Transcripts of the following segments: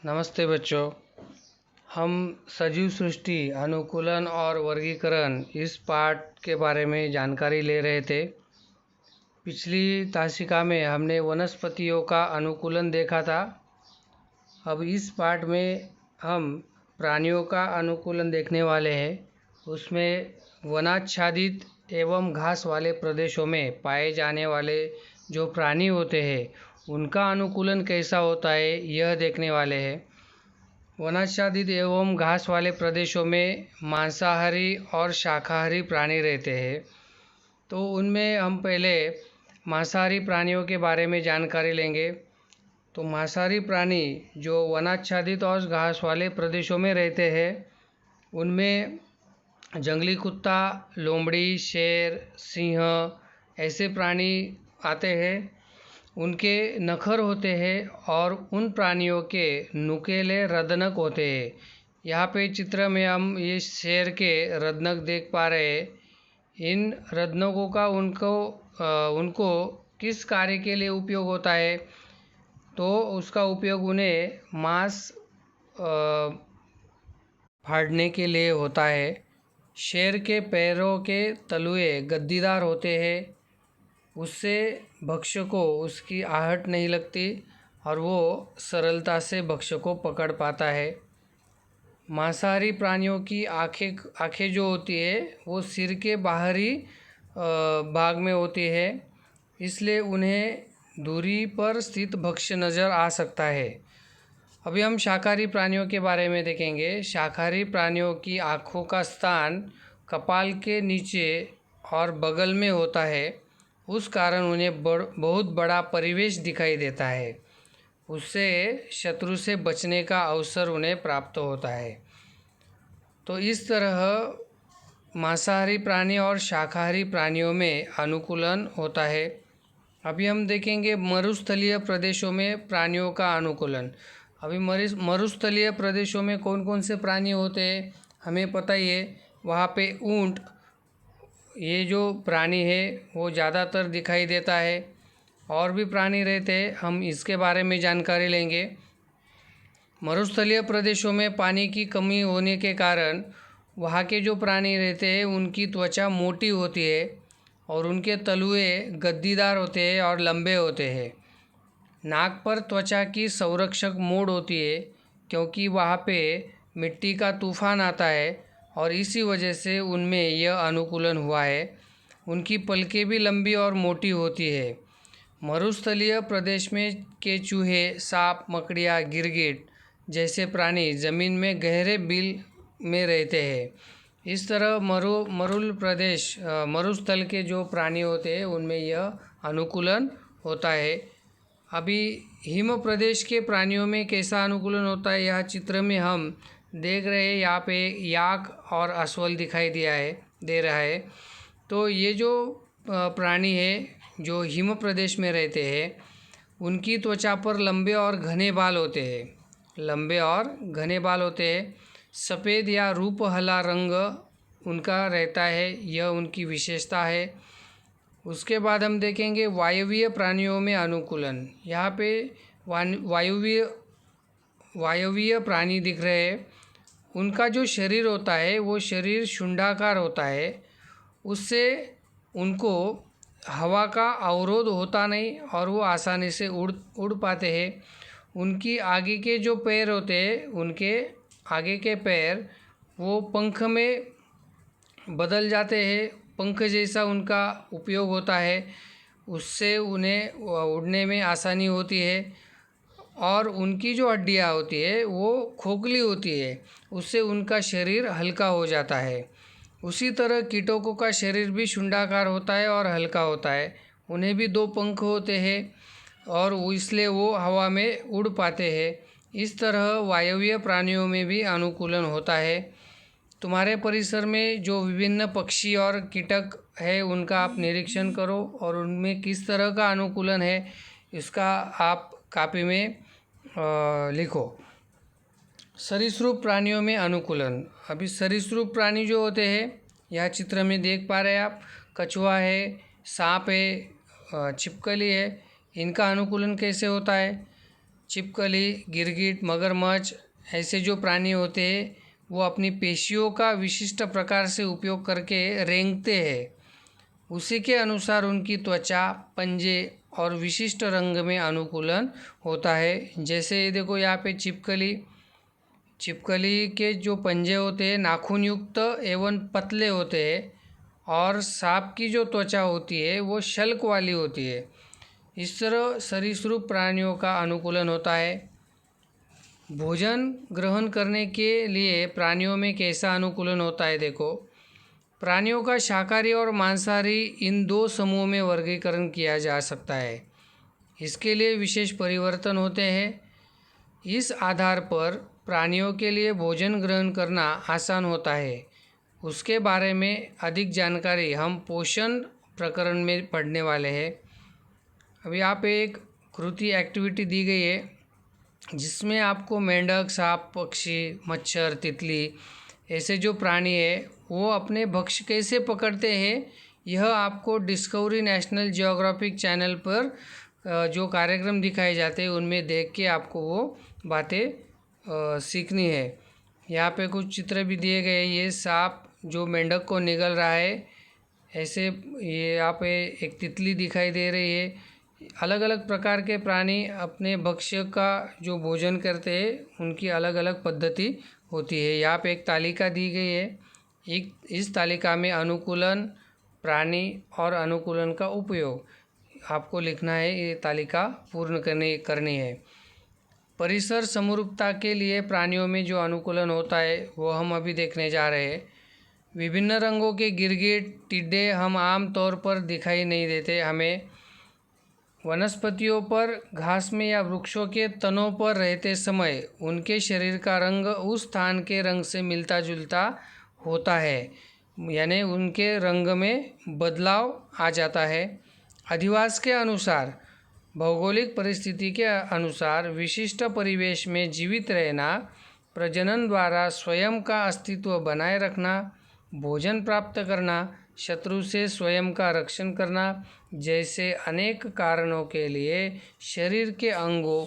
नमस्ते बच्चों। हम सजीव सृष्टि अनुकूलन और वर्गीकरण इस पाठ के बारे में जानकारी ले रहे थे। पिछली तासिका में हमने वनस्पतियों का अनुकूलन देखा था। अब इस पाठ में हम प्राणियों का अनुकूलन देखने वाले हैं। उसमें वनाच्छादित एवं घास वाले प्रदेशों में पाए जाने वाले जो प्राणी होते हैं उनका अनुकूलन कैसा होता है यह देखने वाले हैं। वनाच्छादित एवं घास वाले प्रदेशों में मांसाहारी और शाकाहारी प्राणी रहते हैं। तो उनमें हम पहले मांसाहारी प्राणियों के बारे में जानकारी लेंगे। तो मांसाहारी प्राणी जो वनाच्छादित और घास वाले प्रदेशों में रहते हैं उनमें जंगली कुत्ता, लोमड़ी, शेर, सिंह ऐसे प्राणी आते हैं। उनके नखर होते हैं और उन प्राणियों के नुकीले रदनक होते हैं। यहाँ पे चित्र में हम ये शेर के रदनक देख पा रहे हैं। इन रदनकों का उनको किस कार्य के लिए उपयोग होता है? तो उसका उपयोग उन्हें मांस फाड़ने के लिए होता है। शेर के पैरों के तलुए गद्दीदार होते हैं, उससे भक्ष्य को उसकी आहट नहीं लगती और वो सरलता से भक्ष्य को पकड़ पाता है। मांसाहारी प्राणियों की आँखें जो होती है वो सिर के बाहरी भाग में होती है, इसलिए उन्हें दूरी पर स्थित भक्ष्य नज़र आ सकता है। अभी हम शाकाहारी प्राणियों के बारे में देखेंगे। शाकाहारी प्राणियों की आँखों का स्थान कपाल के नीचे और बगल में होता है, उस कारण उन्हें बहुत बड़ा परिवेश दिखाई देता है। उससे शत्रु से बचने का अवसर उन्हें प्राप्त होता है। तो इस तरह मांसाहारी प्राणी और शाकाहारी प्राणियों में अनुकूलन होता है। अभी हम देखेंगे मरुस्थलीय प्रदेशों में प्राणियों का अनुकूलन। अभी मरुस्थलीय प्रदेशों में कौन कौन से प्राणी होते हैं हमें पता ही है। वहाँ पे ऊंट ये जो प्राणी है वो ज़्यादातर दिखाई देता है। और भी प्राणी रहते हैं, हम इसके बारे में जानकारी लेंगे। मरुस्थलीय प्रदेशों में पानी की कमी होने के कारण वहाँ के जो प्राणी रहते हैं उनकी त्वचा मोटी होती है और उनके तलुए गद्दीदार होते हैं और लंबे होते हैं। नाक पर त्वचा की संरक्षक मोड़ होती है क्योंकि वहाँ पे मिट्टी का तूफान आता है और इसी वजह से उनमें यह अनुकूलन हुआ है। उनकी पलकें भी लंबी और मोटी होती है। मरुस्थलीय प्रदेश में के चूहे, सांप, मकड़ियाँ, गिरगिट जैसे प्राणी ज़मीन में गहरे बिल में रहते हैं। इस तरह मरुस्थल के जो प्राणी होते हैं उनमें यह अनुकूलन होता है। अभी हिम प्रदेश के प्राणियों में कैसा अनुकूलन होता है यह चित्र में हम देख रहे हैं। यहाँ पे याक और अस्वल दिखाई दे रहा है। तो ये जो प्राणी है जो हिम प्रदेश में रहते हैं उनकी त्वचा पर लंबे और घने बाल होते हैं। सफ़ेद या रूपहला रंग उनका रहता है, यह उनकी विशेषता है। उसके बाद हम देखेंगे वायवीय प्राणियों में अनुकूलन। यहाँ पे वायवीय प्राणी दिख रहे हैं। उनका जो शरीर होता है वो शरीर शुंडाकार होता है, उससे उनको हवा का अवरोध होता नहीं और वो आसानी से उड़ पाते हैं। उनकी आगे के जो पैर होते हैं उनके आगे के पैर वो पंख में बदल जाते हैं, पंख जैसा उनका उपयोग होता है, उससे उन्हें उड़ने में आसानी होती है। और उनकी जो हड्डियाँ होती है वो खोखली होती है, उससे उनका शरीर हल्का हो जाता है। उसी तरह कीटकों का शरीर भी शुंडाकार होता है और हल्का होता है। उन्हें भी 2 पंख होते हैं और इसलिए वो हवा में उड़ पाते हैं। इस तरह वायवीय प्राणियों में भी अनुकूलन होता है। तुम्हारे परिसर में जो विभिन्न पक्षी और कीटक है उनका आप निरीक्षण करो और उनमें किस तरह का अनुकूलन है इसका आप कॉपी में लिखो। सरीसृप प्राणियों में अनुकूलन। अभी सरीसृप प्राणी जो होते हैं यह चित्र में देख पा रहे हैं आप। कछुआ है, सांप है, छिपकली है। इनका अनुकूलन कैसे होता है? छिपकली, गिरगिट, मगरमच्छ ऐसे जो प्राणी होते हैं वो अपनी पेशियों का विशिष्ट प्रकार से उपयोग करके रेंगते हैं। उसी के अनुसार उनकी त्वचा, पंजे और विशिष्ट रंग में अनुकूलन होता है। जैसे देखो यहाँ पे छिपकली के जो पंजे होते हैं नाखून युक्त एवं पतले होते हैं और सांप की जो त्वचा होती है वो शल्क वाली होती है। इस तरह सरीसृप प्राणियों का अनुकूलन होता है। भोजन ग्रहण करने के लिए प्राणियों में कैसा अनुकूलन होता है देखो। प्राणियों का शाकाहारी और मांसाहारी इन दो समूहों में वर्गीकरण किया जा सकता है। इसके लिए विशेष परिवर्तन होते हैं। इस आधार पर प्राणियों के लिए भोजन ग्रहण करना आसान होता है। उसके बारे में अधिक जानकारी हम पोषण प्रकरण में पढ़ने वाले हैं। अभी यहाँ पे एक कृति एक्टिविटी दी गई है जिसमें आपको मेंढक, सांप, पक्षी, मच्छर, तितली ऐसे जो प्राणी है वो अपने भक्ष्य कैसे पकड़ते हैं, यह आपको डिस्कवरी नेशनल जियोग्राफिक चैनल पर जो कार्यक्रम दिखाए जाते हैं उनमें देख के आपको वो बातें सीखनी है। यहाँ पे कुछ चित्र भी दिए गए। ये सांप जो मेंढक को निगल रहा है, ऐसे ये यहाँ पे एक तितली दिखाई दे रही है। अलग अलग प्रकार के प्राणी अपने भक्ष्य का जो भोजन करते हैं उनकी अलग अलग पद्धति होती है। यहाँ पे एक तालिका दी गई है। इस तालिका में अनुकूलन, प्राणी और अनुकूलन का उपयोग आपको लिखना है। ये तालिका पूर्ण करनी है। परिसर समरूपता के लिए प्राणियों में जो अनुकूलन होता है वो हम अभी देखने जा रहे हैं। विभिन्न रंगों के गिरगिट, टिड्डे हम आम तौर पर दिखाई नहीं देते हमें। वनस्पतियों पर, घास में या वृक्षों के तनों पर रहते समय उनके शरीर का रंग उस स्थान के रंग से मिलता जुलता होता है, यानी उनके रंग में बदलाव आ जाता है। अधिवास के अनुसार, भौगोलिक परिस्थिति के अनुसार विशिष्ट परिवेश में जीवित रहना, प्रजनन द्वारा स्वयं का अस्तित्व बनाए रखना, भोजन प्राप्त करना, शत्रु से स्वयं का रक्षण करना जैसे अनेक कारणों के लिए शरीर के अंगों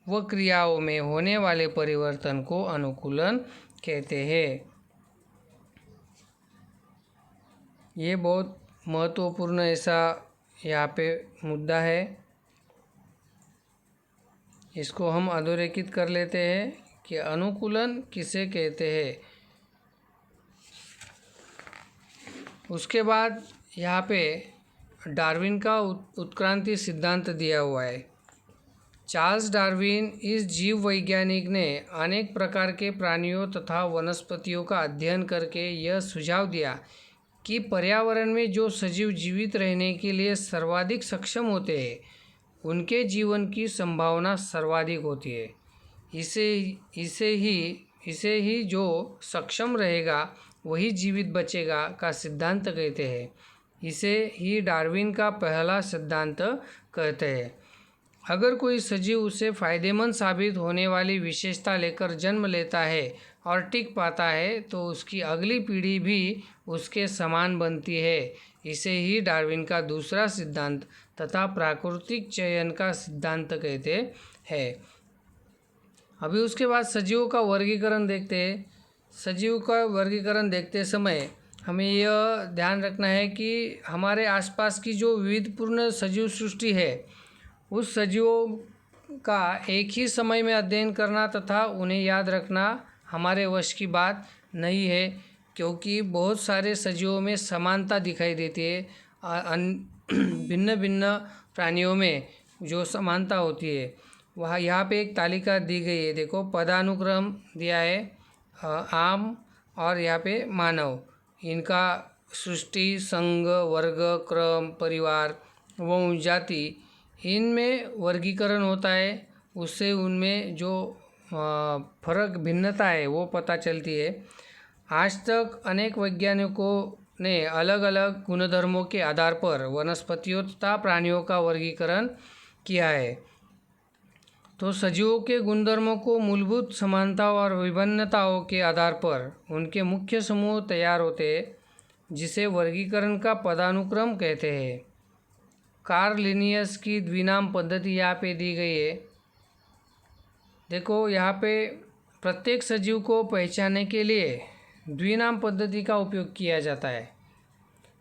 व क्रियाओं में होने वाले परिवर्तन को अनुकूलन कहते हैं। ये बहुत महत्वपूर्ण ऐसा यहाँ पे मुद्दा है। इसको हम अधोरेखित कर लेते हैं कि अनुकूलन किसे कहते हैं। उसके बाद यहाँ पे डार्विन का उत्क्रांति सिद्धांत दिया हुआ है। चार्ल्स डार्विन इस जीव वैज्ञानिक ने अनेक प्रकार के प्राणियों तथा वनस्पतियों का अध्ययन करके यह सुझाव दिया कि पर्यावरण में जो सजीव जीवित रहने के लिए सर्वाधिक सक्षम होते हैं उनके जीवन की संभावना सर्वाधिक होती है। इसे ही जो सक्षम रहेगा वही जीवित बचेगा का सिद्धांत कहते हैं। इसे ही डार्विन का पहला सिद्धांत कहते हैं। अगर कोई सजीव उसे फायदेमंद साबित होने वाली विशेषता लेकर जन्म लेता है और टिक पाता है तो उसकी अगली पीढ़ी भी उसके समान बनती है। इसे ही डार्विन का दूसरा सिद्धांत तथा प्राकृतिक चयन का सिद्धांत कहते हैं। अभी उसके बाद सजीवों का वर्गीकरण देखते हैं। सजीव का वर्गीकरण देखते समय हमें यह ध्यान रखना है कि हमारे आसपास की जो विविधपूर्ण सजीव सृष्टि है उस सजीवों का एक ही समय में अध्ययन करना तथा उन्हें याद रखना हमारे वश की बात नहीं है, क्योंकि बहुत सारे सजीवों में समानता दिखाई देती है। भिन्न भिन्न प्राणियों में जो समानता होती है वह यहाँ पे एक तालिका दी गई है। देखो पदानुक्रम दिया है, आम और यहाँ पे मानव, इनका सृष्टि, संघ, वर्ग, क्रम, परिवार, वंश, जाति, इनमें वर्गीकरण होता है। उससे उनमें जो फर्क, भिन्नता है वो पता चलती है। आज तक अनेक वैज्ञानिकों ने अलग अलग गुणधर्मों के आधार पर वनस्पतियों तथा प्राणियों का वर्गीकरण किया है। तो सजीवों के गुणधर्मों को मूलभूत समानता और विभिन्नताओं के आधार पर उनके मुख्य समूह तैयार होते हैं, जिसे वर्गीकरण का पदानुक्रम कहते हैं। कार्ल लिनियस की द्विनाम पद्धति यहाँ पे दी गई है। देखो यहाँ पे प्रत्येक सजीव को पहचानने के लिए द्विनाम पद्धति का उपयोग किया जाता है।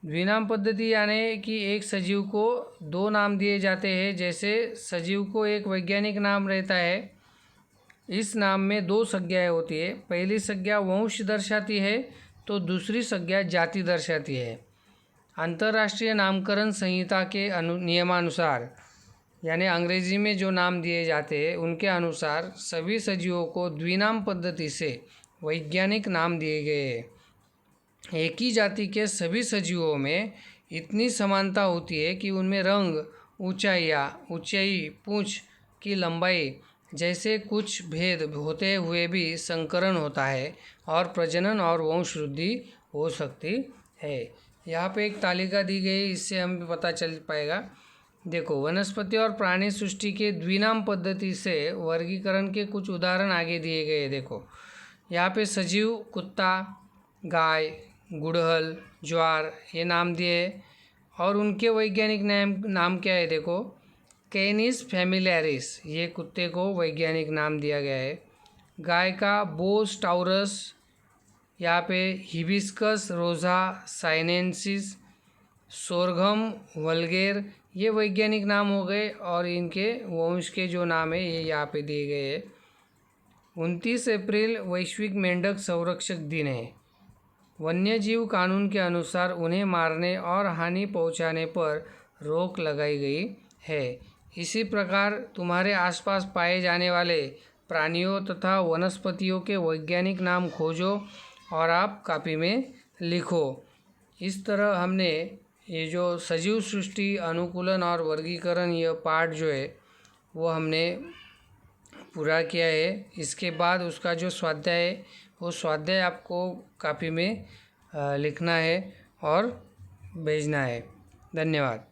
द्विनाम पद्धति यानी कि एक सजीव को दो नाम दिए जाते हैं। जैसे सजीव को एक वैज्ञानिक नाम रहता है, इस नाम में दो संज्ञाएं होती है। पहली संज्ञा वंश दर्शाती है तो दूसरी संज्ञा जाति दर्शाती है। अंतर्राष्ट्रीय नामकरण संहिता के नियमानुसार यानी अंग्रेजी में जो नाम दिए जाते हैं उनके अनुसार सभी सजीवों को द्विनाम पद्धति से वैज्ञानिक नाम दिए गए हैं। एक ही जाति के सभी सजीवों में इतनी समानता होती है कि उनमें रंग, ऊंचाई, पूंछ की लंबाई जैसे कुछ भेद होते हुए भी संकरण होता है और प्रजनन और वंश वृद्धि हो सकती है। यहाँ पे एक तालिका दी गई, इससे हमें पता चल पाएगा। देखो, वनस्पति और प्राणी सृष्टि के द्विनाम पद्धति से वर्गीकरण के कुछ उदाहरण आगे दिए गए। देखो यहाँ पे सजीव कुत्ता, गाय, गुड़हल, ज्वार ये नाम दिए और उनके वैज्ञानिक नाम क्या है। देखो, कैनिस फैमिलियारिस ये कुत्ते को वैज्ञानिक नाम दिया गया है। गाय का बोस टाउरस, यहाँ पे हिबिस्कस रोजा साइनेंसिस, सोरघम वल्गेर ये वैज्ञानिक नाम हो गए और इनके वंश के जो नाम है ये यहाँ पे दिए गए हैं। 29 अप्रैल वैश्विक मेंढक संरक्षक दिन है। वन्यजीव कानून के अनुसार उन्हें मारने और हानि पहुंचाने पर रोक लगाई गई है। इसी प्रकार तुम्हारे आसपास पाए जाने वाले प्राणियों तथा वनस्पतियों के वैज्ञानिक नाम खोजो और आप कॉपी में लिखो। इस तरह हमने ये जो सजीव सृष्टि, अनुकूलन और वर्गीकरण यह पार्ट जो है वो हमने पूरा किया है। इसके बाद उसका जो स्वाध्याय है वो स्वाध्याय आपको कॉपी में लिखना है और भेजना है। धन्यवाद।